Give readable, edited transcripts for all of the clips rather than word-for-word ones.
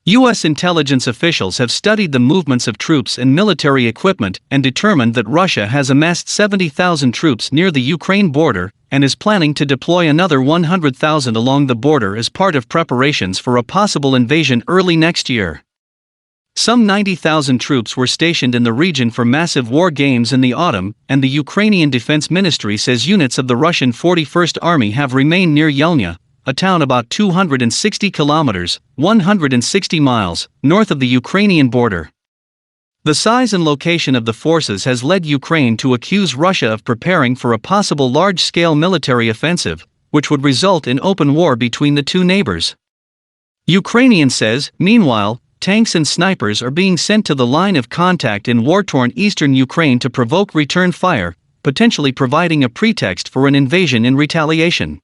U.S. intelligence officials have studied the movements of troops and military equipment and determined that Russia has amassed 70,000 troops near the Ukraine border and is planning to deploy another 100,000 along the border as part of preparations for a possible invasion early next year. Some 90,000 troops were stationed in the region for massive war games in the autumn, and the Ukrainian Defence Ministry says units of the Russian 41st Army have remained near Yelnya, a town about 260 kilometers, 160 miles, north of the Ukrainian border. The size and location of the forces has led Ukraine to accuse Russia of preparing for a possible large-scale military offensive, which would result in open war between the two neighbours. Ukrainian says, meanwhile, tanks and snipers are being sent to the line of contact in war-torn eastern Ukraine to provoke return fire, potentially providing a pretext for an invasion in retaliation.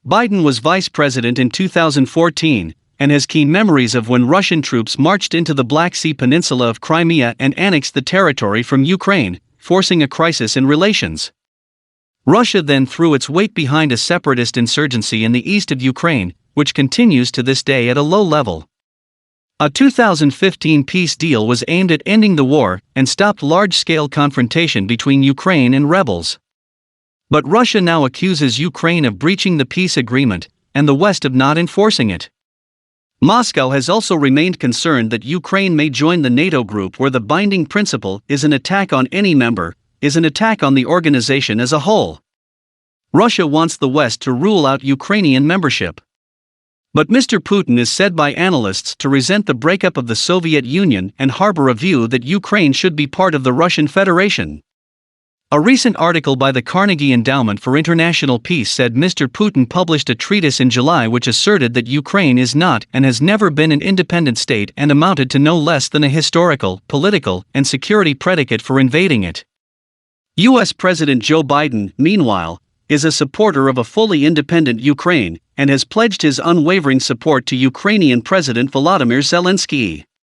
Biden was vice president in 2014 and has keen memories of when Russian troops marched into the Black Sea peninsula of Crimea and annexed the territory from Ukraine, forcing a crisis in relations. Russia then threw its weight behind a separatist insurgency in the east of Ukraine, which continues to this day at a low level. A 2015 peace deal was aimed at ending the war and stopped large-scale confrontation between Ukraine and rebels. But Russia now accuses Ukraine of breaching the peace agreement, and the West of not enforcing it. Moscow has also remained concerned that Ukraine may join the NATO group, where the binding principle is an attack on any member, is an attack on the organization as a whole. Russia wants the West to rule out Ukrainian membership. But Mr. Putin is said by analysts to resent the breakup of the Soviet Union and harbor a view that Ukraine should be part of the Russian Federation. A recent article by the Carnegie Endowment for International Peace said Mr. Putin published a treatise in July which asserted that Ukraine is not and has never been an independent state and amounted to no less than a historical, political, and security predicate for invading it. U.S. President Joe Biden, meanwhile, is a supporter of a fully independent Ukraine and has pledged his unwavering support to Ukrainian President Volodymyr Zelensky.